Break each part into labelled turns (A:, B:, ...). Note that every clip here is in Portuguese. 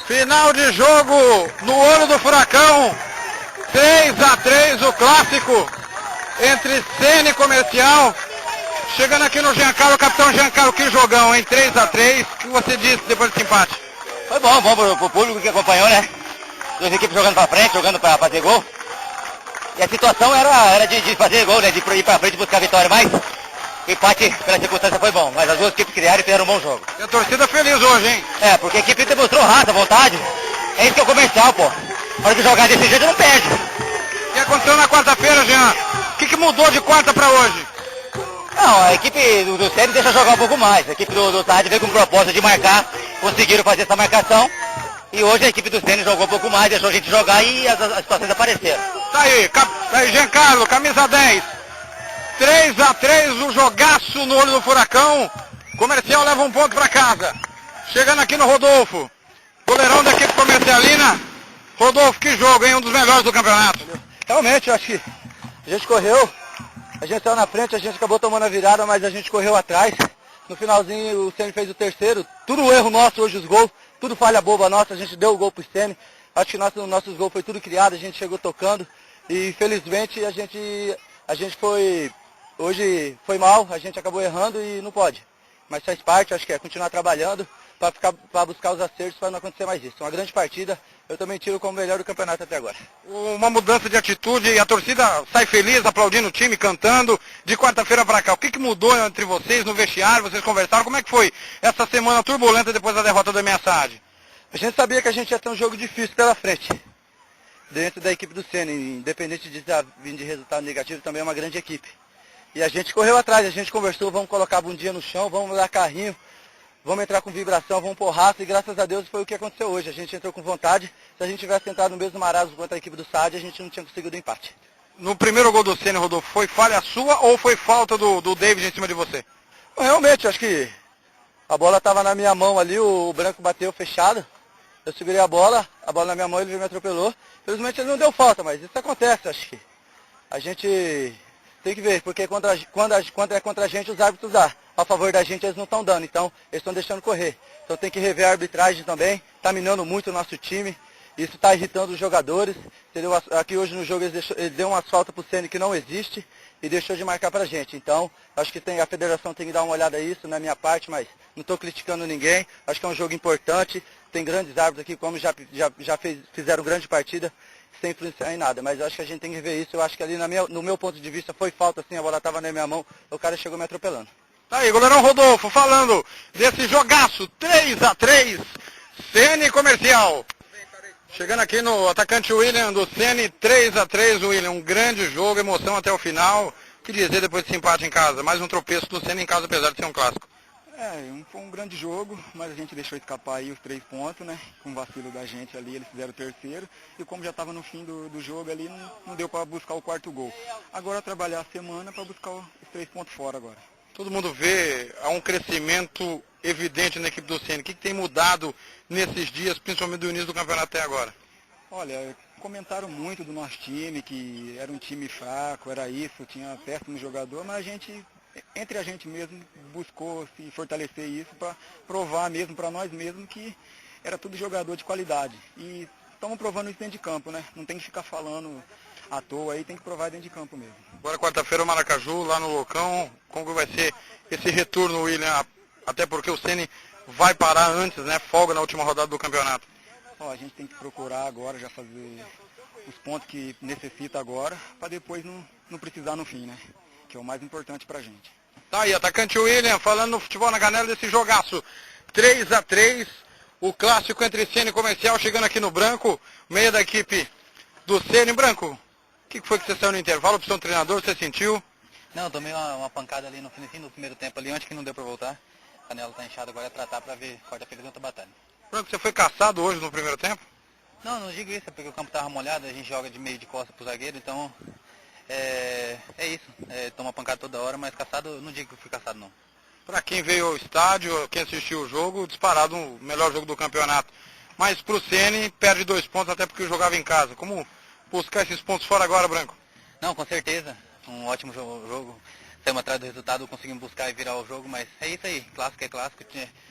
A: Final de jogo no olho do furacão. 3-3 o clássico entre Sene e Comercial. Chegando aqui no Giancarlo, capitão Giancarlo, que jogão, hein? 3-3. O que você disse depois desse empate?
B: Foi bom pro público que acompanhou, né? Duas equipes jogando pra frente, jogando pra fazer gol. E a situação era de fazer gol, né? De ir pra frente e buscar a vitória, mas o empate pela circunstância foi bom. Mas as duas equipes criaram e fizeram um bom jogo.
A: E a torcida feliz hoje, hein?
B: É, porque a equipe demonstrou raça, vontade. É isso que é o Comercial, pô. Na hora de jogar desse jeito não perde.
A: O que aconteceu na quarta-feira, Jean? O que mudou de quarta pra hoje?
B: Não, a equipe do Sene deixa jogar um pouco mais. A equipe do Sade veio com proposta de marcar, conseguiram fazer essa marcação. E hoje a equipe do Sene jogou um pouco mais, deixou a gente jogar e as situações apareceram.
A: Tá aí, Giancarlo, camisa 10. 3-3 o jogaço no olho do furacão. Comercial leva um ponto pra casa. Chegando aqui no Rodolfo. Goleirão da equipe comercialina. Rodolfo, que jogo, hein? Um dos melhores do campeonato.
C: Realmente, eu acho que a gente correu, a gente saiu na frente, a gente acabou tomando a virada, mas a gente correu atrás. No finalzinho o Sene fez o terceiro, tudo erro nosso hoje os gols, tudo falha boba nossa, a gente deu o gol pro Sene. Acho que nossos gols foi tudo criado, a gente chegou tocando e infelizmente a gente hoje foi mal, a gente acabou errando e não pode. Mas faz parte, acho que é continuar trabalhando para buscar os acertos para não acontecer mais isso. Uma grande partida, eu também tiro como melhor do campeonato até agora.
A: Uma mudança de atitude e a torcida sai feliz, aplaudindo o time, cantando, de quarta-feira para cá. O que mudou entre vocês no vestiário? Vocês conversaram? Como é que foi essa semana turbulenta depois da derrota do Ameaçade?
C: A gente sabia que a gente ia ter um jogo difícil pela frente, dentro da equipe do Sene, independente de estar vindo de resultado negativo, também é uma grande equipe. E a gente correu atrás, a gente conversou, vamos colocar a bundinha no chão, vamos dar carrinho, vamos entrar com vibração, vamos pôr raça, e graças a Deus foi o que aconteceu hoje. A gente entrou com vontade, se a gente tivesse entrado no mesmo marasmo contra a equipe do Sade, a gente não tinha conseguido o empate.
A: No primeiro gol do Sene, Rodolfo, foi falha sua ou foi falta do David em cima de você?
C: Realmente, acho que a bola estava na minha mão ali, o branco bateu fechado, eu segurei a bola na minha mão, ele me atropelou. Felizmente ele não deu falta, mas isso acontece, acho que a gente tem que ver, porque quando é contra a gente, os árbitros dão. A favor da gente, eles não estão dando, então eles estão deixando correr. Então tem que rever a arbitragem também, está minando muito o nosso time, isso está irritando os jogadores. Entendeu? Aqui hoje no jogo ele deu uma falta para o Sene que não existe e deixou de marcar para a gente. Então, acho que a federação tem que dar uma olhada nisso, na minha parte, mas não estou criticando ninguém. Acho que é um jogo importante, tem grandes árbitros aqui, como fizeram grande partida, sem influenciar em nada, mas acho que a gente tem que ver isso. Eu acho que ali no meu ponto de vista foi falta, sim, a bola estava na minha mão, o cara chegou me atropelando.
A: Tá aí, goleirão Rodolfo, falando desse jogaço, 3-3, Sene Comercial. Chegando aqui no atacante William do Sene, 3-3, William, um grande jogo, emoção até o final. O que dizer depois desse empate em casa? Mais um tropeço do Sene em casa, apesar de ser um clássico.
C: Foi um grande jogo, mas a gente deixou escapar aí os 3 pontos, né? Com o vacilo da gente ali, eles fizeram o terceiro. E como já estava no fim do jogo ali, não deu para buscar o quarto gol. Agora trabalhar a semana para buscar os 3 pontos fora agora.
A: Todo mundo vê há um crescimento evidente na equipe do Sene. O que tem mudado nesses dias, principalmente do início do campeonato até agora?
C: Olha, comentaram muito do nosso time, que era um time fraco, era isso, tinha péssimo jogador, mas entre a gente mesmo, buscou se fortalecer isso para provar mesmo para nós mesmos que era tudo jogador de qualidade. E estamos provando isso dentro de campo, né? Não tem que ficar falando à toa aí, tem que provar dentro de campo mesmo.
A: Agora quarta-feira o Maracaju, lá no Locão, como que vai ser esse retorno, William? Até porque o Sene vai parar antes, né? Folga na última rodada do campeonato.
C: A gente tem que procurar agora já fazer os pontos que necessita agora, para depois não precisar no fim, né? Que é o mais importante pra gente.
A: Tá aí, atacante William, falando no futebol na canela desse jogaço. 3-3, o clássico entre Sene e Comercial, chegando aqui no Branco, meia da equipe do Sene. Branco, o que foi que você saiu no intervalo pro seu treinador, você sentiu?
B: Não, tomei uma pancada ali no fim do primeiro tempo ali, antes que não deu pra voltar. A canela tá inchada, agora é tratar pra ver quarta-feira outra batalha.
A: Branco, você foi caçado hoje no primeiro tempo?
B: Não digo isso, é porque o campo tava molhado, a gente joga de meio de costa pro zagueiro, então é isso, toma pancada toda hora, mas caçado, não digo que eu fui caçado não.
A: Para quem veio ao estádio, quem assistiu o jogo, disparado o melhor jogo do campeonato. Mas pro Sene, perde 2 pontos até porque jogava em casa. Como buscar esses pontos fora agora, Branco?
B: Não, com certeza, um ótimo jogo. Saímos atrás do resultado, conseguimos buscar e virar o jogo, mas é isso aí, clássico é clássico,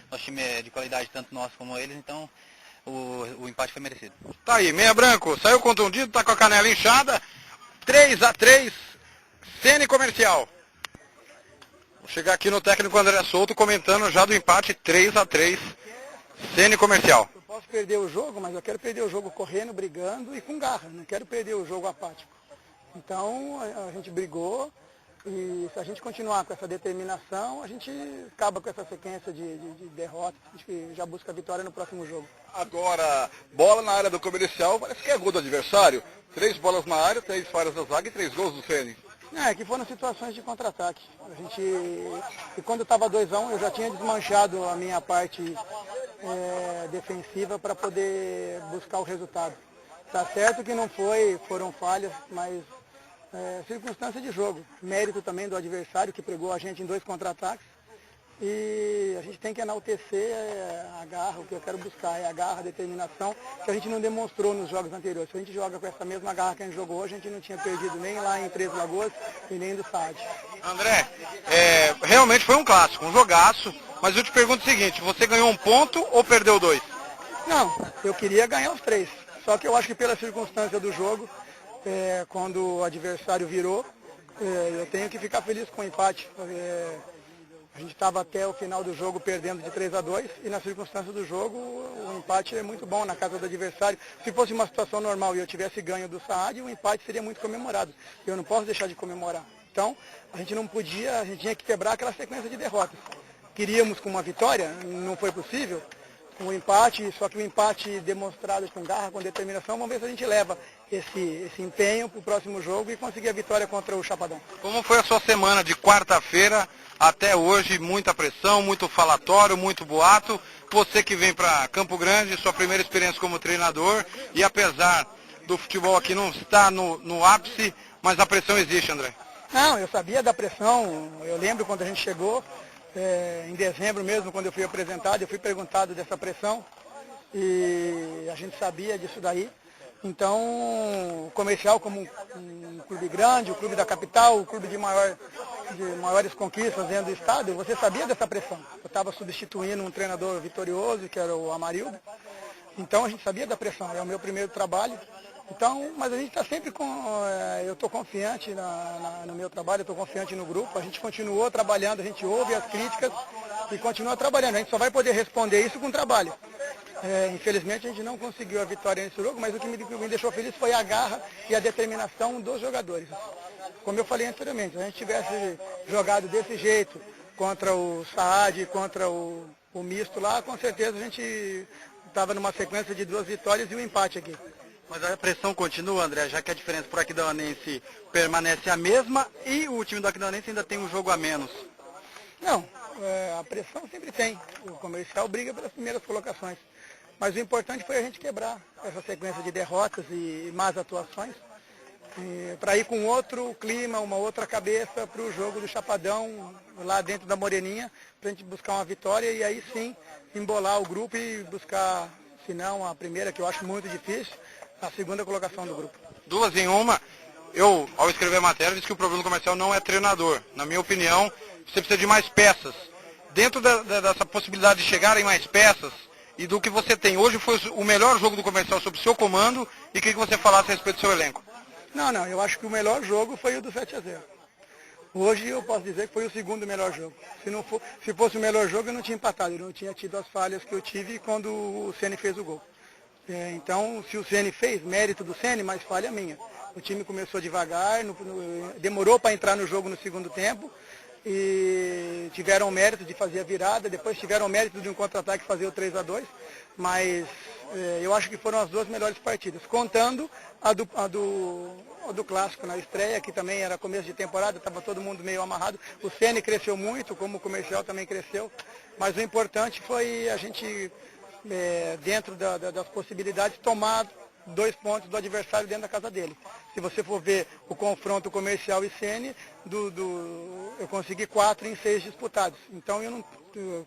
B: nosso time é de qualidade, tanto nosso como eles, então o empate foi merecido.
A: Tá aí, Meia Branco, saiu contundido, tá com a canela inchada, 3-3, Sene Comercial. Vou chegar aqui no técnico André Souto comentando já do empate 3-3, Sene Comercial.
C: Eu posso perder o jogo, mas eu quero perder o jogo correndo, brigando e com garra. Não quero perder o jogo apático. Então a gente brigou e se a gente continuar com essa determinação, a gente acaba com essa sequência de derrotas. A gente já busca a vitória no próximo jogo.
D: Agora, bola na área do Comercial, parece que é gol do adversário. 3 bolas na área, 3 falhas da zaga e 3 gols do Sene.
C: É que foram situações de contra-ataque. E quando estava 2-1, eu já tinha desmanchado a minha parte defensiva para poder buscar o resultado. Tá certo que não foram falhas, mas circunstância de jogo. Mérito também do adversário que pegou a gente em 2 contra-ataques. E a gente tem que enaltecer a garra, o que eu quero buscar é a garra, a determinação, que a gente não demonstrou nos jogos anteriores. Se a gente joga com essa mesma garra que a gente jogou hoje, a gente não tinha perdido nem lá em Três Lagoas e nem do Saad.
A: André, realmente foi um clássico, um jogaço, mas eu te pergunto o seguinte, você ganhou 1 ponto ou perdeu 2?
C: Não, eu queria ganhar os 3, só que eu acho que pela circunstância do jogo, quando o adversário virou, eu tenho que ficar feliz com o empate. A gente estava até o final do jogo perdendo de 3-2 e na circunstância do jogo o empate é muito bom na casa do adversário. Se fosse uma situação normal e eu tivesse ganho do Saad, o empate seria muito comemorado. Eu não posso deixar de comemorar. Então a gente não podia, a gente tinha que quebrar aquela sequência de derrotas. Queríamos com uma vitória, não foi possível. Um empate, só que um empate demonstrado com garra, com determinação, vamos ver se a gente leva esse empenho para o próximo jogo e conseguir a vitória contra o Chapadão.
A: Como foi a sua semana de quarta-feira até hoje? Muita pressão, muito falatório, muito boato. Você que vem para Campo Grande, sua primeira experiência como treinador, e apesar do futebol aqui não estar no ápice, mas a pressão existe, André.
C: Não, eu sabia da pressão, eu lembro quando a gente chegou, em dezembro mesmo, quando eu fui apresentado, eu fui perguntado dessa pressão e a gente sabia disso daí. Então, o Comercial como um clube grande, o clube da capital, o clube de maiores conquistas dentro do estado, você sabia dessa pressão. Eu estava substituindo um treinador vitorioso, que era o Amarildo, então a gente sabia da pressão, é o meu primeiro trabalho. Então, mas a gente está sempre eu estou confiante no meu trabalho, eu estou confiante no grupo, a gente continuou trabalhando, a gente ouve as críticas e continua trabalhando. A gente só vai poder responder isso com trabalho. Infelizmente a gente não conseguiu a vitória nesse jogo, mas o que me deixou feliz foi a garra e a determinação dos jogadores. Como eu falei anteriormente, se a gente tivesse jogado desse jeito contra o Saad, contra o misto lá, com certeza a gente estava numa sequência de 2 vitórias e um empate aqui.
A: Mas a pressão continua, André, já que a diferença para o Aquidauanense permanece a mesma e o time do Aquidauanense ainda tem um jogo a menos.
C: Não, a pressão sempre tem. O Comercial briga pelas primeiras colocações. Mas o importante foi a gente quebrar essa sequência de derrotas e más atuações para ir com outro clima, uma outra cabeça para o jogo do Chapadão, lá dentro da Moreninha, para a gente buscar uma vitória e aí sim embolar o grupo e buscar, se não a primeira, que eu acho muito difícil, a segunda colocação do grupo.
A: 2 em 1. Eu, ao escrever a matéria, disse que o problema do Comercial não é treinador. Na minha opinião, você precisa de mais peças. Dentro dessa possibilidade de chegarem mais peças e do que você tem, hoje foi o melhor jogo do Comercial sob o seu comando e o que você falasse a respeito do seu elenco?
C: Não, eu acho que o melhor jogo foi o do 7-0. Hoje eu posso dizer que foi o segundo melhor jogo. Se fosse o melhor jogo eu não tinha empatado, eu não tinha tido as falhas que eu tive quando o Ceni fez o gol. Então, se o Ceni fez, mérito do Ceni, mas falha minha. O time começou devagar, demorou para entrar no jogo no segundo tempo e tiveram o mérito de fazer a virada, depois tiveram o mérito de um contra-ataque fazer o 3-2, mas eu acho que foram as 2 melhores partidas, contando a do Clássico na estreia, que também era começo de temporada, estava todo mundo meio amarrado. O Ceni cresceu muito, como o Comercial também cresceu, mas o importante foi a gente, dentro das possibilidades, tomar 2 pontos do adversário dentro da casa dele. Se você for ver o confronto Comercial e Ceni, eu consegui 4 em 6 disputados. Então,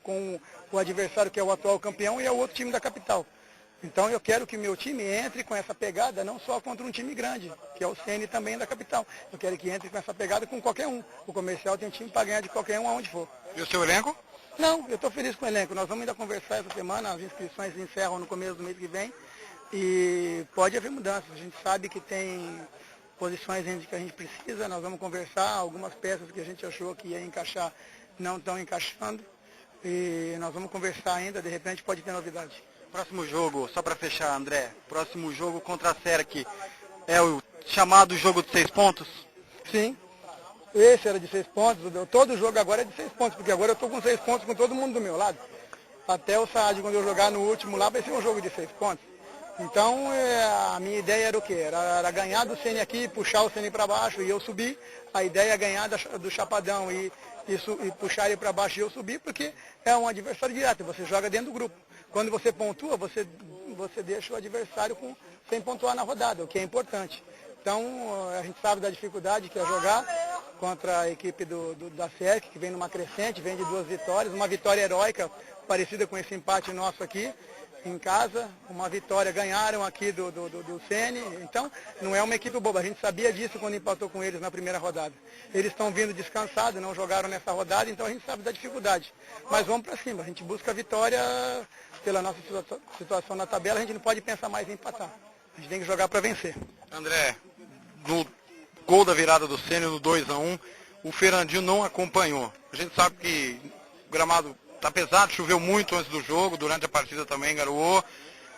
C: com o adversário que é o atual campeão e é o outro time da capital. Então, eu quero que meu time entre com essa pegada, não só contra um time grande, que é o Ceni também da capital. Eu quero que entre com essa pegada com qualquer um. O Comercial tem time para ganhar de qualquer um aonde for.
A: E o seu elenco?
C: Não, eu estou feliz com o elenco. Nós vamos ainda conversar essa semana, as inscrições encerram no começo do mês que vem e pode haver mudanças. A gente sabe que tem posições em que a gente precisa, nós vamos conversar, algumas peças que a gente achou que ia encaixar não estão encaixando e nós vamos conversar ainda, de repente pode ter novidade.
A: Próximo jogo, só para fechar, André, próximo jogo contra a Cerc é o chamado jogo de 6 pontos?
C: Sim, esse era de 6 pontos, todo jogo agora é de 6 pontos, porque agora eu estou com 6 pontos com todo mundo do meu lado. Até o Saad, quando eu jogar no último lá, vai ser um jogo de 6 pontos. Então, a minha ideia era o quê? Era ganhar do Ceni aqui, puxar o Ceni para baixo e eu subir. A ideia é ganhar do Chapadão e puxar ele para baixo e eu subir, porque é um adversário direto, você joga dentro do grupo. Quando você pontua, você deixa o adversário sem pontuar na rodada, o que é importante. Então, a gente sabe da dificuldade que é jogar contra a equipe da Cerc, que vem numa crescente, vem de 2 vitórias, uma vitória heróica, parecida com esse empate nosso aqui em casa, uma vitória, ganharam aqui do Ceni, então não é uma equipe boba, a gente sabia disso quando empatou com eles na primeira rodada. Eles estão vindo descansados, não jogaram nessa rodada, então a gente sabe da dificuldade. Mas vamos para cima, a gente busca a vitória pela nossa situação na tabela, a gente não pode pensar mais em empatar, a gente tem que jogar para vencer.
A: André, no gol da virada do Ceni no 2-1, o Fernandinho não acompanhou. A gente sabe que o gramado tá pesado, choveu muito antes do jogo, durante a partida também garoou,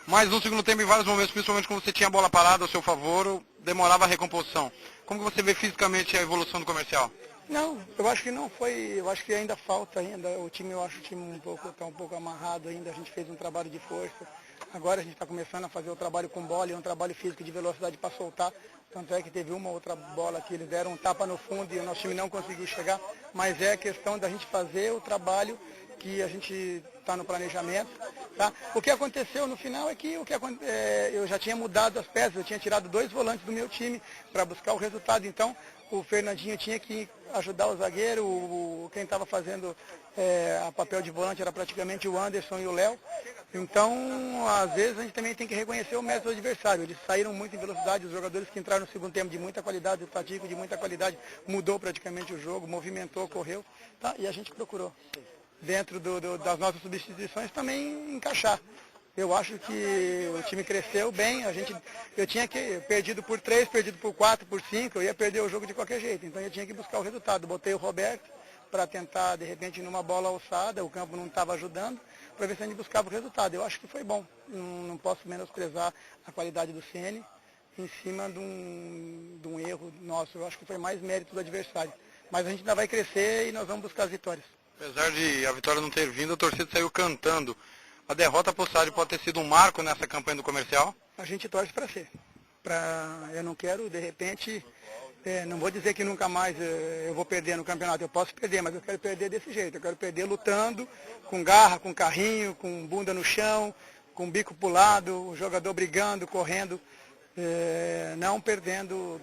A: mas no segundo tempo, em vários momentos, principalmente quando você tinha a bola parada ao seu favor, demorava a recomposição. Como que você vê fisicamente a evolução do Comercial?
C: Não, eu acho que não foi, eu acho que ainda falta ainda, o time, eu acho que o time está um pouco amarrado ainda, a gente fez um trabalho de força, agora a gente está começando a fazer o trabalho com bola e um trabalho físico de velocidade para soltar, tanto é que teve uma outra bola que eles deram um tapa no fundo e o nosso time não conseguiu chegar, mas é questão da gente fazer o trabalho que a gente está no planejamento. Tá? O que aconteceu no final é que, eu já tinha mudado as peças, eu tinha tirado 2 volantes do meu time para buscar o resultado, então o Fernandinho tinha que ajudar o zagueiro, quem estava fazendo a papel de volante era praticamente o Anderson e o Léo. Então, às vezes, a gente também tem que reconhecer o mérito do adversário. Eles saíram muito em velocidade, os jogadores que entraram no segundo tempo de muita qualidade, o Tatico de muita qualidade, mudou praticamente o jogo, movimentou, correu, tá? E a gente procurou, dentro das nossas substituições, também encaixar. Eu acho que o time cresceu bem, eu tinha perdido por 3, perdido por 4, por 5, eu ia perder o jogo de qualquer jeito, então eu tinha que buscar o resultado. Botei o Roberto para tentar, de repente, numa bola alçada, o campo não estava ajudando, para ver se a gente buscava o resultado. Eu acho que foi bom, não posso menosprezar a qualidade do Ceni em cima de um erro nosso. Eu acho que foi mais mérito do adversário. Mas a gente ainda vai crescer e nós vamos buscar as vitórias.
A: Apesar de a vitória não ter vindo, a torcida saiu cantando. A derrota para o Saad pode ter sido um marco nessa campanha do Comercial?
C: A gente torce para ser. Eu não quero, de repente, não vou dizer que nunca mais eu vou perder no campeonato. Eu posso perder, mas eu quero perder desse jeito. Eu quero perder lutando, com garra, com carrinho, com bunda no chão, com bico pro lado, o jogador brigando, correndo, não perdendo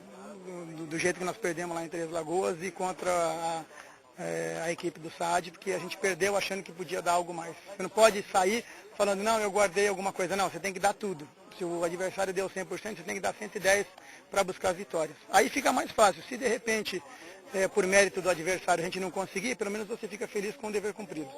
C: do jeito que nós perdemos lá em Três Lagoas e contra a equipe do Saad, porque a gente perdeu achando que podia dar algo mais. Você não pode sair falando, não, eu guardei alguma coisa. Não, você tem que dar tudo. Se o adversário deu 100%, você tem que dar 110% para buscar as vitórias. Aí fica mais fácil. Se de repente, por mérito do adversário, a gente não conseguir, pelo menos você fica feliz com o dever cumprido.